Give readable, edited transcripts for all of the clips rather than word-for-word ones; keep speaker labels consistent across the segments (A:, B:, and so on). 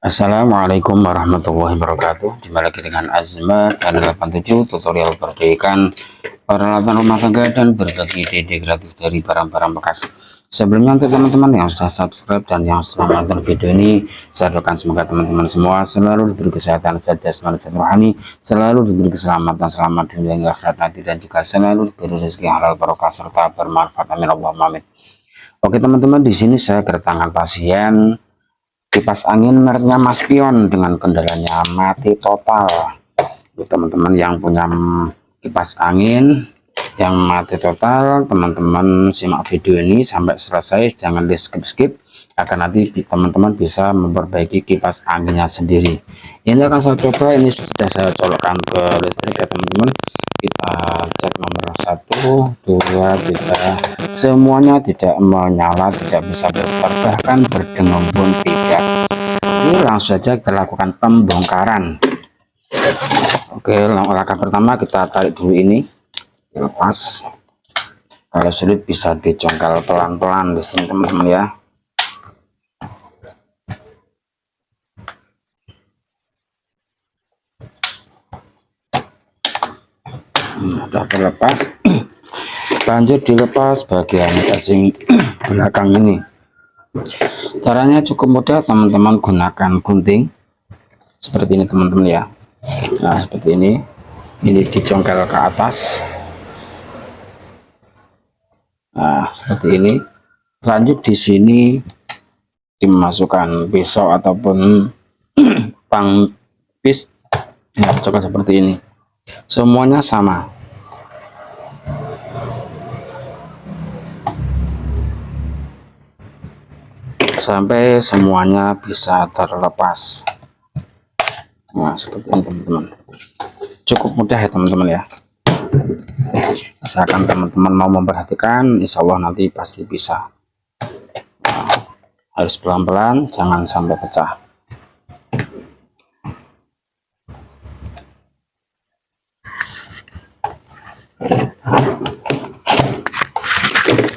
A: Assalamualaikum warahmatullahi wabarakatuh. Jumpa lagi dengan Azma channel 87 tutorial perbaikan peralatan rumah tangga dan berbagi ide kreatif dari barang-barang bekas. Sebelumnya untuk teman-teman yang sudah subscribe dan yang sudah menonton video ini, saya doakan semoga teman-teman semua selalu diberi kesehatan, sehat jasmani dan rohani, selalu diberi keselamatan, selamat dunia hingga akhirat nanti, dan juga selalu diberi rezeki halal barokah serta bermanfaat. Amin Allahumma amin. Oke teman-teman, di sini saya kedatangan pasien kipas angin mereknya Maspion dengan kendalanya mati total. Teman-teman yang punya kipas angin yang mati total, teman-teman simak video ini sampai selesai, jangan di skip agar nanti teman-teman bisa memperbaiki kipas anginnya sendiri. Ini akan saya coba, ini sudah saya colokkan ke listrik ya teman-teman. Kita cek nomor 1 2 3, semuanya tidak menyala, tidak bisa berputar, bahkan berdengung pun tidak. Ini langsung saja kita lakukan pembongkaran. Oke, langkah pertama kita tarik dulu ini, lepas. Kalau sulit bisa dicongkel pelan-pelan di sini teman-teman ya. Sudah terlepas. Lanjut dilepas bagian casing belakang ini. Caranya cukup mudah, teman-teman gunakan gunting seperti ini teman-teman ya. Nah seperti ini dicongkel ke atas. Nah seperti ini. Lanjut di sini dimasukkan pisau ataupun pangpis ya, coba seperti ini. Semuanya sama. Sampai semuanya bisa terlepas. Nah seperti ini teman-teman, cukup mudah ya teman-teman ya. Asalkan teman-teman mau memperhatikan, insya Allah nanti pasti bisa. Nah, harus pelan-pelan, jangan sampai pecah.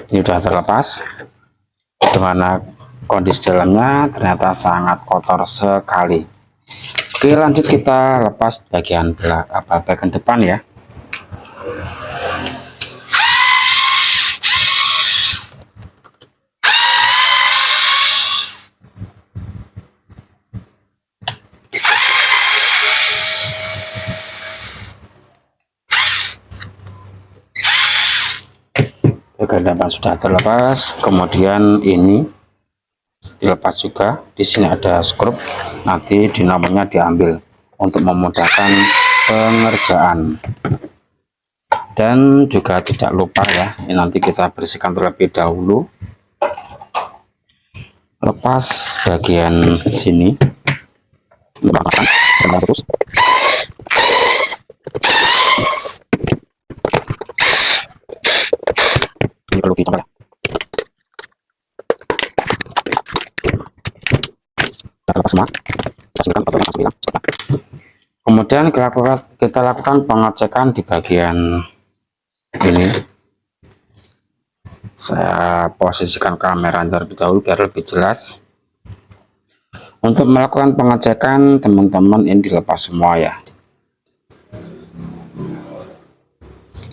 A: Ini sudah terlepas. Bagaimana kondisi dalamnya? Ternyata sangat kotor sekali. Oke, lanjut kita lepas bagian bagian depan ya. Bagian depan sudah terlepas, kemudian ini dilepas juga. Di sini ada skrup, nanti dinamonya diambil untuk memudahkan pengerjaan. Dan juga tidak lupa ya, ini nanti kita bersihkan terlebih dahulu. Lepas bagian sini, terus ini perlu dicongkel. Semua. Kemudian kita lakukan pengecekan di bagian ini. Saya posisikan kamera terlebih dahulu biar lebih jelas. Untuk melakukan pengecekan, teman-teman ini dilepas semua ya.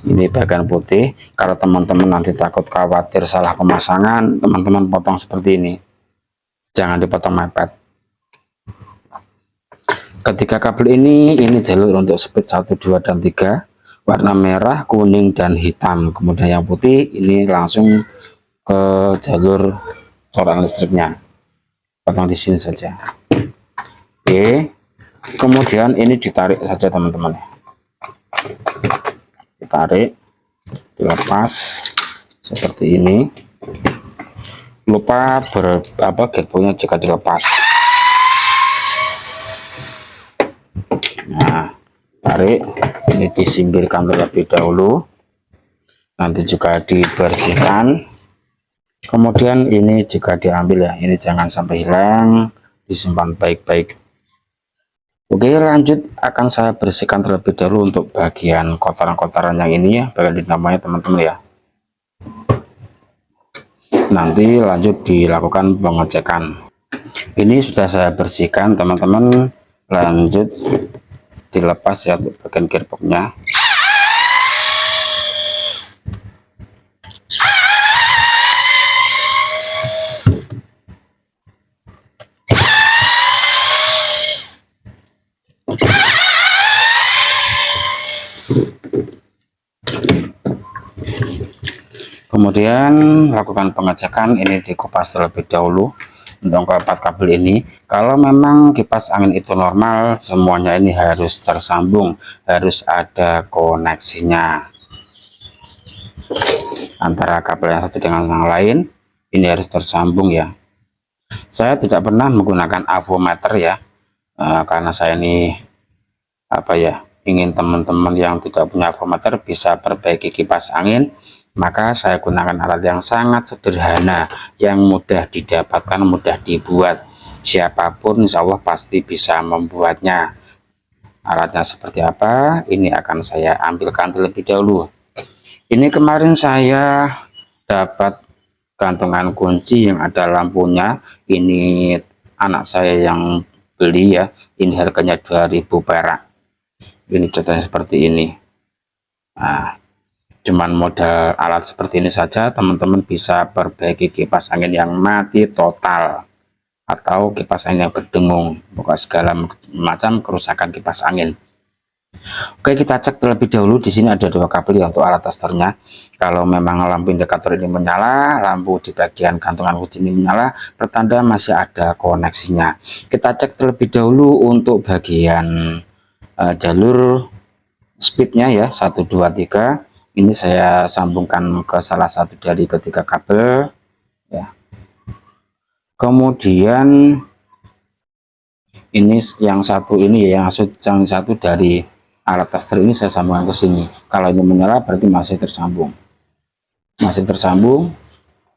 A: Ini bagian putih. Kalau teman-teman nanti takut khawatir salah pemasangan, teman-teman potong seperti ini. Jangan dipotong mepet. Ketiga kabel ini jalur untuk speed 1 2 dan 3, warna merah, kuning dan hitam. Kemudian yang putih ini langsung ke jalur coran listriknya. Potong di sini saja. Oke, kemudian ini ditarik saja teman-teman, ditarik, dilepas seperti ini. Lupa gearboxnya juga dilepas. Nah, tarik, ini disingkirkan terlebih dahulu, nanti juga dibersihkan. Kemudian ini juga diambil ya, ini jangan sampai hilang, disimpan baik-baik. Oke, lanjut akan saya bersihkan terlebih dahulu untuk bagian kotoran-kotoran yang ini ya, bagian namanya teman-teman ya. Nanti lanjut dilakukan pengecekan. Ini sudah saya bersihkan teman-teman, lanjut dilepas ya untuk bagian gearboxnya. Kemudian lakukan pengecekan, ini dikupas terlebih dahulu untuk keempat kabel ini. Kalau memang kipas angin itu normal, semuanya ini harus tersambung, harus ada koneksinya antara kabel yang satu dengan yang lain. Ini harus tersambung ya. Saya tidak pernah menggunakan avometer ya, karena saya ini ingin teman-teman yang tidak punya avometer bisa perbaiki kipas angin. Maka saya gunakan alat yang sangat sederhana, yang mudah didapatkan, mudah dibuat. Siapapun insya Allah pasti bisa membuatnya. Alatnya seperti apa? Ini akan saya ambilkan terlebih dahulu. Ini kemarin saya dapat gantungan kunci yang ada lampunya. Ini anak saya yang beli ya. Ini harganya 2000 perak. Ini contohnya seperti ini. Nah, cuman modal alat seperti ini saja teman-teman bisa perbaiki kipas angin yang mati total atau kipas angin yang berdengung, bukan segala macam kerusakan kipas angin. Oke, kita cek terlebih dahulu. Di sini ada dua kabel ya untuk alat testernya. Kalau memang lampu indikator ini menyala, lampu di bagian gantungan kunci ini menyala, pertanda masih ada koneksinya. Kita cek terlebih dahulu untuk bagian jalur speednya ya, 1 2 3. Ini saya sambungkan ke salah satu dari ketiga kabel ya. Kemudian ini yang satu ini ya, yang satu dari alat tester ini saya sambungkan ke sini. Kalau ini menyala berarti masih tersambung, masih tersambung,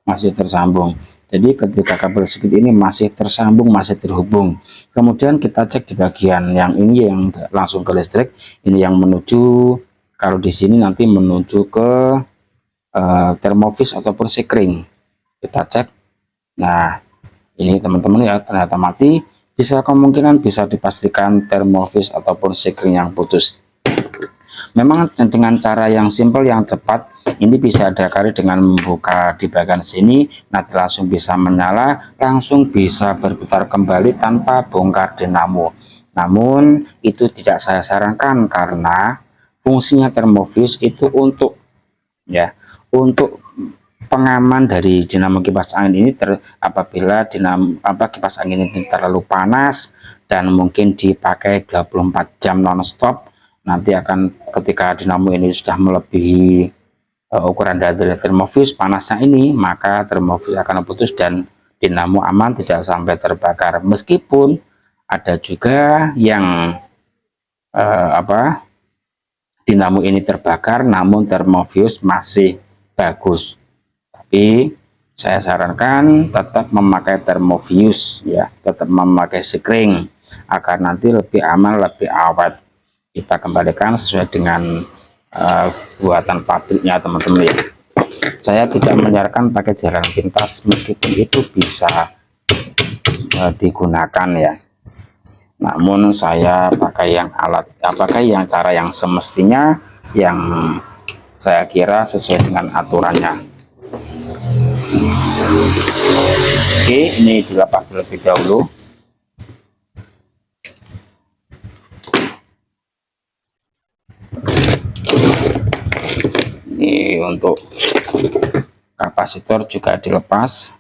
A: masih tersambung. Jadi ketika kabel speed ini masih tersambung, masih terhubung. Kemudian kita cek di bagian yang ini yang langsung ke listrik, ini yang menuju, kalau di sini nanti menuju ke termovis ataupun sekring. Kita cek. Nah, ini teman-teman ya, ternyata mati. Bisa kemungkinan bisa dipastikan termovis ataupun sekring yang putus. Memang dengan cara yang simpel, yang cepat, ini bisa diakali dengan membuka di bagian sini, nanti langsung bisa menyala, langsung bisa berputar kembali tanpa bongkar dinamo. Namun itu tidak saya sarankan karena fungsinya termovis itu untuk pengaman dari dinamo kipas angin ini apabila kipas angin ini terlalu panas dan mungkin dipakai 24 jam non-stop, nanti akan ketika dinamo ini sudah melebihi ukuran dari termovis panasnya ini, maka termovis akan putus dan dinamo aman, tidak sampai terbakar. Meskipun ada juga yang dinamo ini terbakar namun termovius masih bagus, tapi saya sarankan tetap memakai termovius ya, tetap memakai sekring agar nanti lebih aman, lebih awet. Kita kembalikan sesuai dengan buatan pabriknya teman-teman ya. Saya tidak menyarankan pakai jalan pintas, meskipun itu bisa digunakan ya, namun saya pakai yang cara yang semestinya, yang saya kira sesuai dengan aturannya. Oke, ini dilepas terlebih dahulu. Ini untuk kapasitor juga dilepas.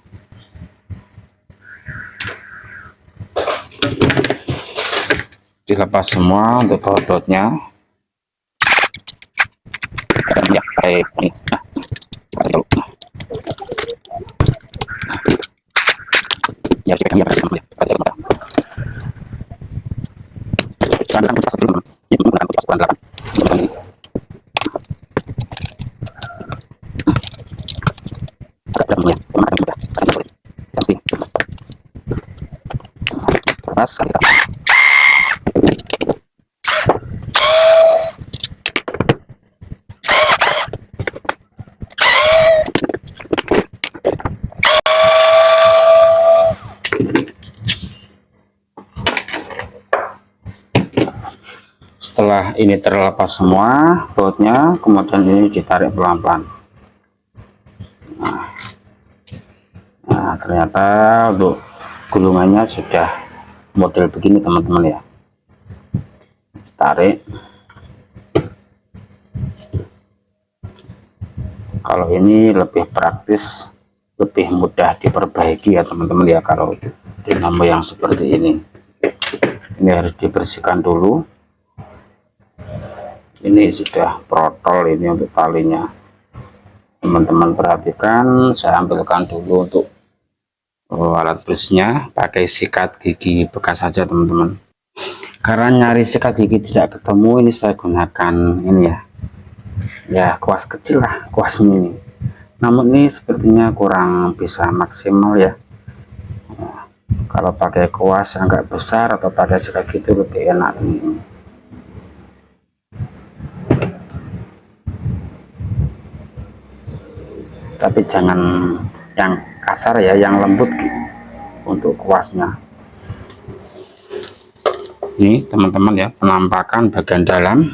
A: Dilepas semua untuk baut-bautnya. Ya, baik. Setelah ini terlepas semua bautnya, kemudian ini ditarik pelan-pelan. Nah, ternyata untuk gulungannya sudah model begini teman-teman ya. Tarik. Kalau ini lebih praktis, lebih mudah diperbaiki ya teman-teman ya, kalau dinamo yang seperti ini. Ini harus dibersihkan dulu. Ini sudah protol ini untuk talinya. Teman-teman perhatikan, saya ambilkan dulu untuk alat bersihnya, pakai sikat gigi bekas saja teman-teman. Karena nyari sikat gigi tidak ketemu, ini saya gunakan ini ya kuas kecil lah, kuas mini. Namun ini sepertinya kurang bisa maksimal ya. Kalau pakai kuas yang agak besar atau pakai sikat gigi lebih enak teman-teman. Tapi jangan yang kasar ya, yang lembut gitu untuk kuasnya. Ini teman-teman ya, penampakan bagian dalam.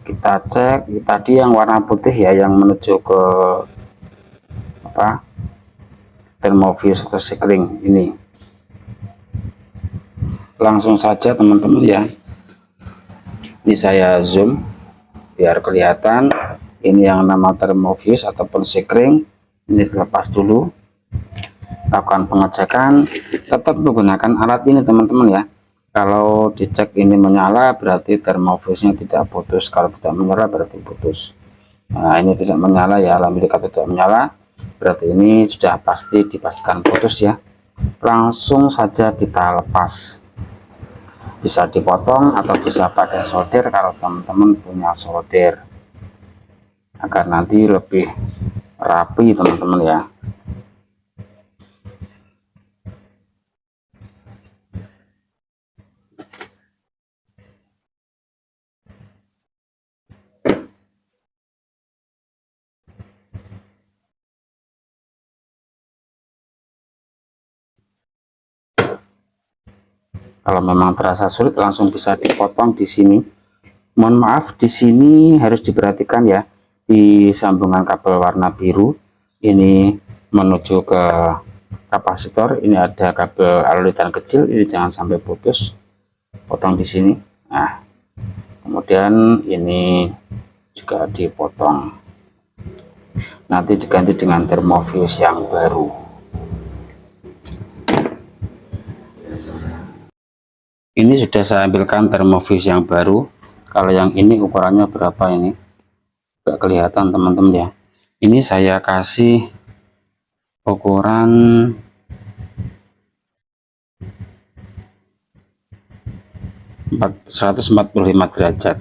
A: Kita cek tadi yang warna putih ya, yang menuju ke apa, thermofuse atau sekring ini. Langsung saja teman-teman ya, ini saya zoom biar kelihatan. Ini yang nama thermofuse ataupun sekring, ini dilepas dulu, lakukan pengecekan. Tetap menggunakan alat ini teman-teman ya. Kalau dicek ini menyala berarti thermofuse-nya tidak putus, kalau tidak menyala berarti putus. Nah, ini tidak menyala ya, alhamdulillah tidak menyala, berarti ini sudah pasti dipastikan putus ya. Langsung saja kita lepas, bisa dipotong atau bisa pakai solder kalau teman-teman punya solder, agar nanti lebih rapi teman-teman ya. Kalau memang terasa sulit langsung bisa dipotong di sini. Mohon maaf, di sini harus diperhatikan ya, di sambungan kabel warna biru ini menuju ke kapasitor, ini ada kabel alulitan kecil, ini jangan sampai putus, potong di sini. Nah, kemudian ini juga dipotong, nanti diganti dengan thermofuse yang baru. Ini sudah saya ambilkan thermofuse yang baru. Kalau yang ini ukurannya berapa ini gak kelihatan teman-teman ya. Ini saya kasih ukuran 145 derajat.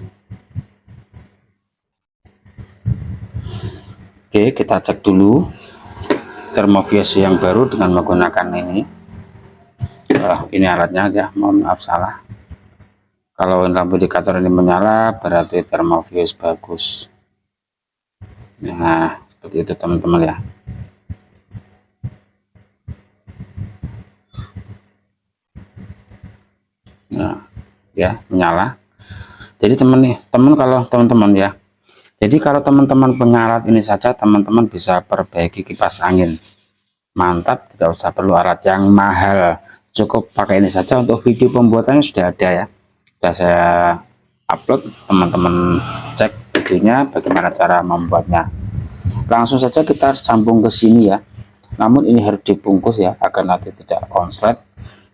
A: Oke, kita cek dulu thermofuse yang baru dengan menggunakan ini. Ini alatnya ya, mohon maaf salah. Kalau lampu indikator ini menyala berarti thermofuse bagus. Nah, seperti itu teman-teman ya. Nah, ya menyala. Jadi teman-teman kalau teman-teman ya. Jadi kalau teman-teman punya alat ini saja, teman-teman bisa perbaiki kipas angin. Mantap, tidak usah perlu alat yang mahal. Cukup pakai ini saja. Untuk video pembuatannya sudah ada ya. Sudah saya upload, teman-teman cek videonya bagaimana cara membuatnya. Langsung saja kita sambung ke sini ya. Namun ini harus dibungkus ya, agar nanti tidak konslet.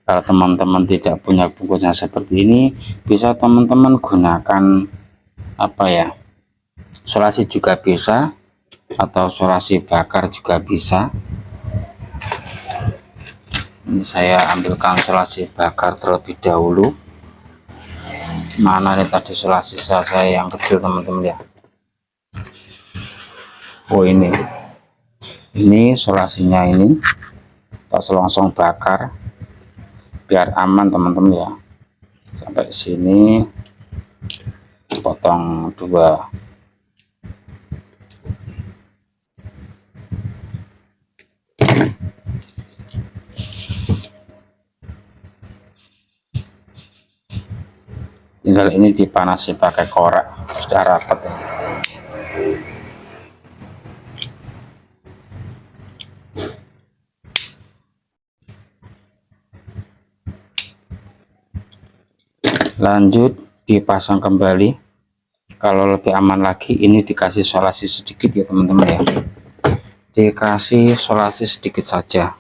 A: Kalau teman-teman tidak punya bungkusnya seperti ini, bisa teman-teman gunakan apa ya, solasi juga bisa, atau solasi bakar juga bisa. Ini saya ambilkan solasi bakar terlebih dahulu. Mana nih tadi solasi saya yang kecil teman-teman ya. Oh ini solasinya ini, kita selongsong bakar biar aman teman-teman ya. Sampai sini potong dua. tinggal ini dipanasi pakai korek, sudah rapat ya. Lanjut dipasang kembali. Kalau lebih aman lagi ini dikasih solasi sedikit ya teman-teman ya, dikasih solasi sedikit saja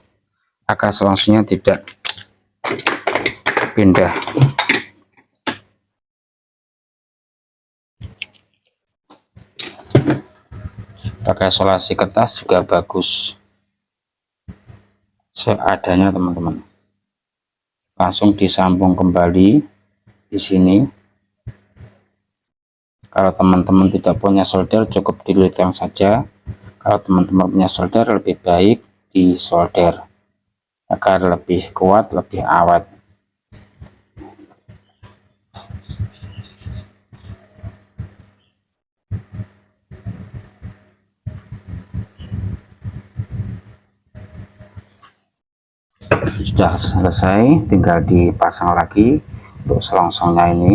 A: agar selangnya tidak pindah. Pakai solasi kertas juga bagus, seadanya teman-teman. Langsung disambung kembali di sini. Kalau teman-teman tidak punya solder, cukup dilutang saja. Kalau teman-teman punya solder, lebih baik disolder agar lebih kuat, lebih awet. Sudah selesai, tinggal dipasang lagi untuk selongsongnya. Ini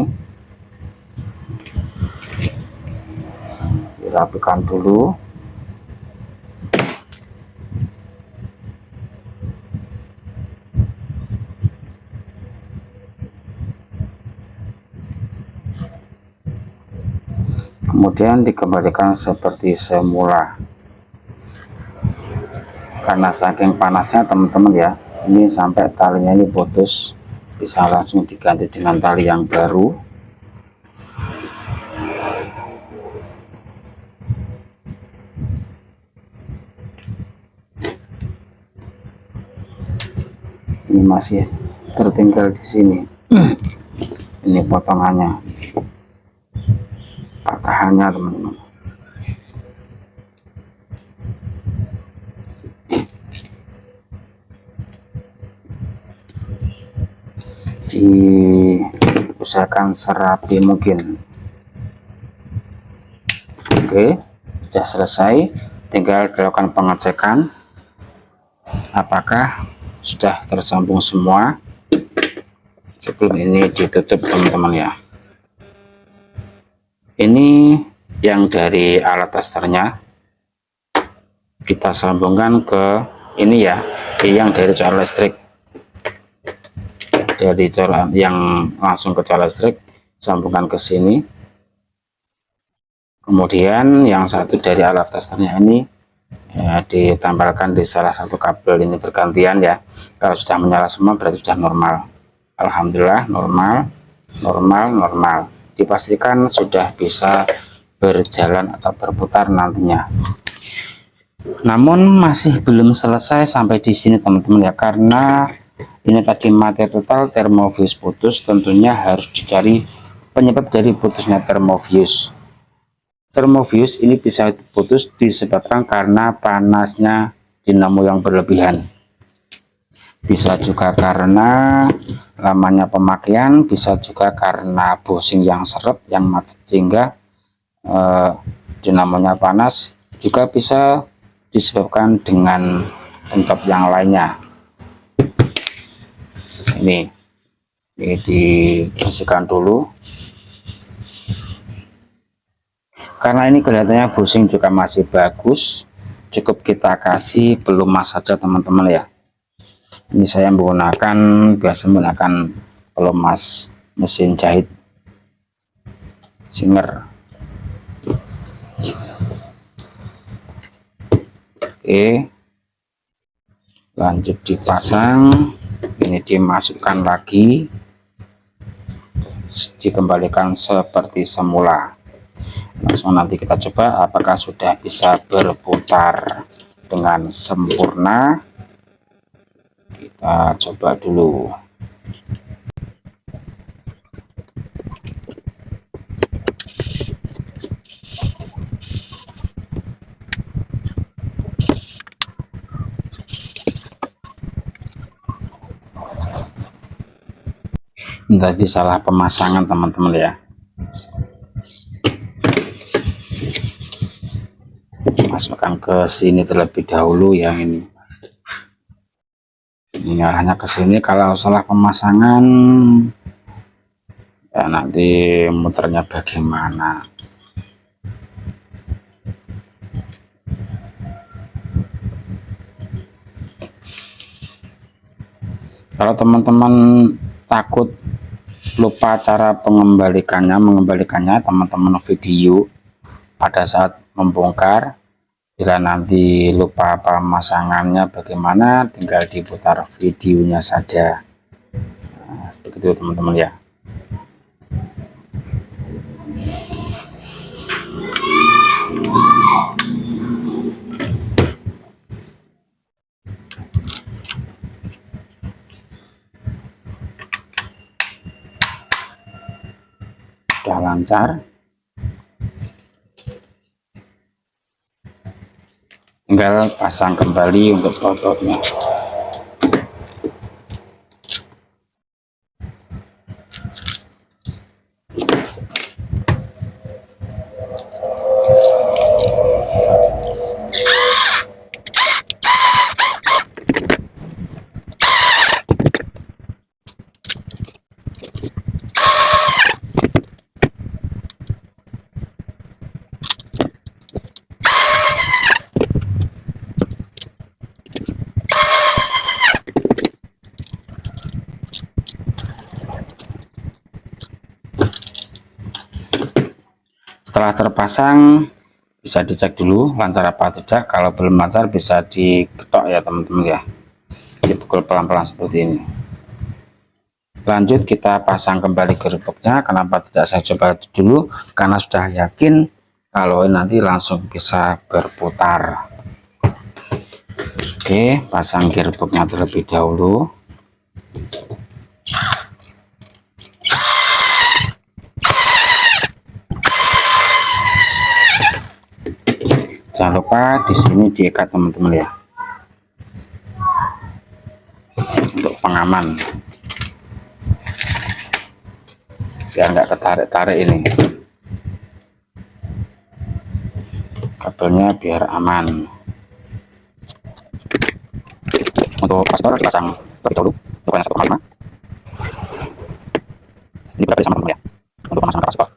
A: dirapikan dulu. Kemudian dikembalikan seperti semula. Karena saking panasnya teman-teman ya, ini sampai talinya ini putus, bisa langsung diganti dengan tali yang baru. Ini masih tertinggal di sini. Ini potongannya, patahannya teman-teman. Diusahakan serapi mungkin. Oke, sudah selesai, tinggal dilakukan pengecekan apakah sudah tersambung semua sebelum ini ditutup teman-teman ya. Ini yang dari alat testernya kita sambungkan ke ini ya, yang dari colokan listrik. Dari colokan yang langsung ke colokan listrik sambungkan ke sini. Kemudian yang satu dari alat testernya ini ya, ditambahkan di salah satu kabel ini bergantian ya. Kalau sudah menyala semua berarti sudah normal. Alhamdulillah normal. Dipastikan sudah bisa berjalan atau berputar nantinya. Namun masih belum selesai sampai di sini teman-teman ya, karena ini tadi mati total, termofuse putus. Tentunya harus dicari penyebab dari putusnya termofuse. Termofuse ini bisa putus disebabkan karena panasnya dinamo yang berlebihan. Bisa juga karena lamanya pemakaian, bisa juga karena bushing yang seret, yang macet sehingga dinamonya panas. Juga bisa disebabkan dengan penyebab yang lainnya. Ini dibersihkan dulu. Karena ini kelihatannya bushing juga masih bagus, cukup kita kasih pelumas saja teman-teman ya. Ini saya biasa menggunakan pelumas mesin jahit Singer. Oke, lanjut dipasang. Ini dimasukkan lagi, dikembalikan seperti semula. Langsung nanti kita coba apakah sudah bisa berputar dengan sempurna. Kita coba dulu. Ini tadi salah pemasangan teman-teman ya. Masukkan ke sini terlebih dahulu yang ini arahnya ke sini. Kalau salah pemasangan ya, nanti muternya bagaimana. Kalau teman-teman takut lupa cara mengembalikannya teman-teman video pada saat membongkar. Bila nanti lupa pemasangannya bagaimana, tinggal diputar videonya saja. Nah, begitu teman-teman ya. Sudah lancar, tinggal pasang kembali untuk ototnya. Setelah terpasang bisa dicek dulu lancar apa tidak. Kalau belum lancar bisa diketok ya teman-teman ya, dipukul pelan-pelan seperti ini. Lanjut kita pasang kembali gearboxnya. Kenapa tidak saya coba dulu, karena sudah yakin kalau nanti langsung bisa berputar. Oke, pasang gearboxnya terlebih dahulu. Jangan lupa di sini diikat teman-teman ya, untuk pengaman biar nggak ketarik-tarik ini kabelnya, biar aman. Untuk paspor dipasang terlebih dahulu, ukurannya 1,5. Ini berarti sama teman ya untuk pemasangan paspor.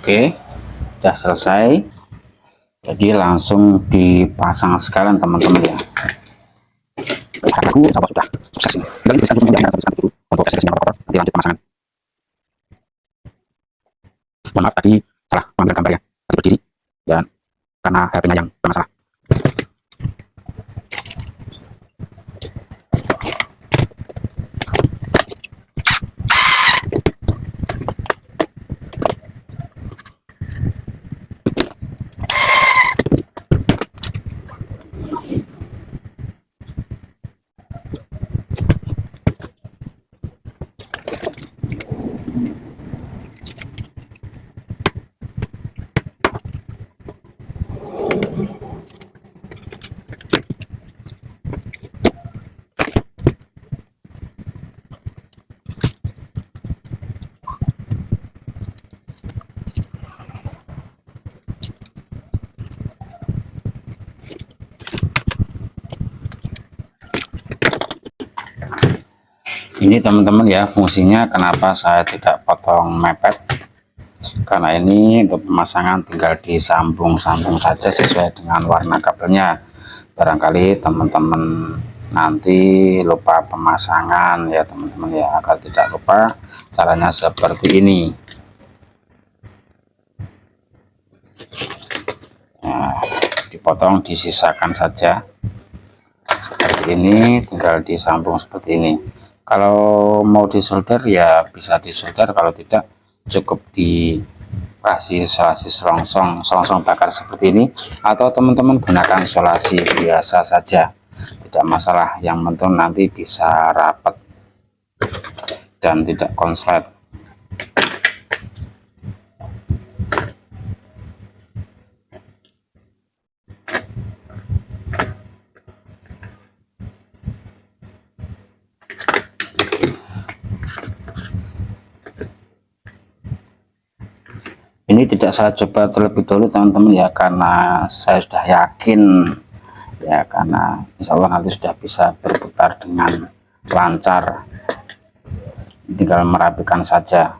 A: Oke, sudah selesai, jadi langsung dipasang sekalian teman-teman ya. Aku sama sudah sukses ini. Bisa untuk prosesnya nanti lanjut pemasangan. Mohon maaf tadi salah mengambil gambar ya, tadi berdiri dan karena HP-nya yang bermasalah. Ini teman-teman ya fungsinya, kenapa saya tidak potong mepet, karena ini untuk pemasangan tinggal disambung-sambung saja sesuai dengan warna kabelnya. Barangkali teman-teman nanti lupa pemasangan ya teman-teman ya, agar tidak lupa caranya seperti ini. Nah, dipotong disisakan saja seperti ini, tinggal disambung seperti ini. Kalau mau disolder ya bisa disolder, kalau tidak cukup dikasih solasi selongsong bakar seperti ini, atau teman-teman gunakan solasi biasa saja, tidak masalah. Yang penting nanti bisa rapat dan tidak konslet. Ini tidak saya coba terlebih dahulu teman-teman ya, karena saya sudah yakin ya, karena insya Allah nanti sudah bisa berputar dengan lancar, tinggal merapikan saja.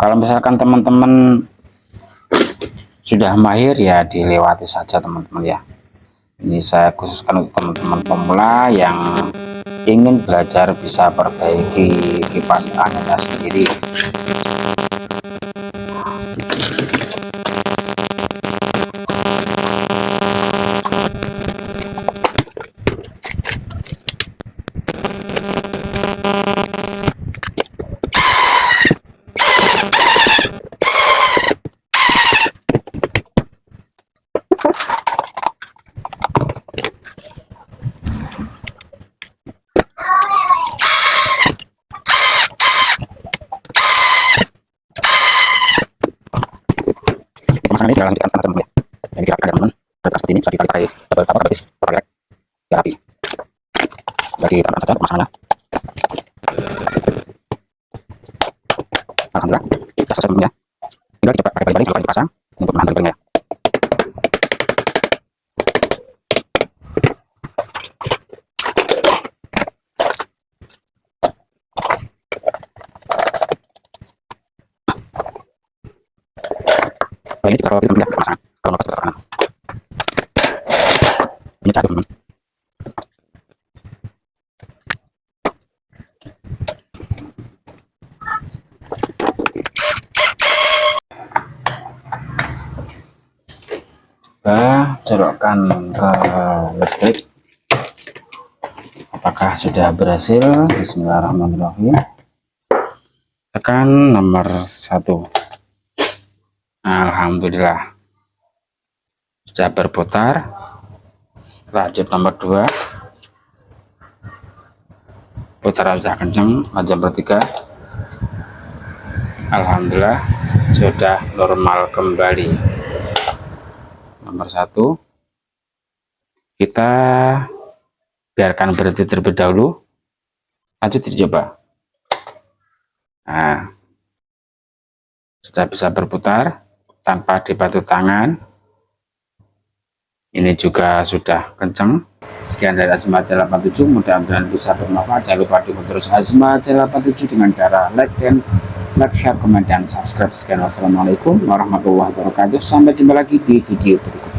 A: Kalau misalkan teman-teman sudah mahir ya dilewati saja teman-teman ya. Ini saya khususkan untuk teman-teman pemula yang ingin belajar bisa perbaiki kipas anginnya sendiri. Pemasangan ini tidak langsung teman-teman ya. Jadi kira-kira teman-teman berkas seperti ini bisa ditarik pakai double batis pakai rapi. Jadi teman saja pemasangannya. Alhamdulillah sudah selesai ya. Tinggal kita pakai balik kalau dipasang untuk menahan telurnya. Nah, ini kalau kita melihat pemasangan kalau lepas ke kanan ini jatuh teman. Colokkan ke listrik, apakah sudah berhasil? Bismillahirrahmanirrahim. Tekan nomor 1. Alhamdulillah sudah berputar. Lanjut nomor 2, putaran sudah kencang. Lanjut nomor 3, alhamdulillah sudah normal kembali. Nomor 1 kita biarkan berhenti terlebih dahulu, lanjut dicoba. Nah, sudah bisa berputar tanpa dibantu tangan. Ini juga sudah kencang. Sekian dari Azma Channel 87, mudah-mudahan bisa bermanfaat. Jangan lupa dukung terus Azma Channel 87 dengan cara like, share, komen, dan subscribe. Sekian, wassalamualaikum warahmatullahi wabarakatuh. Sampai jumpa lagi di video berikutnya.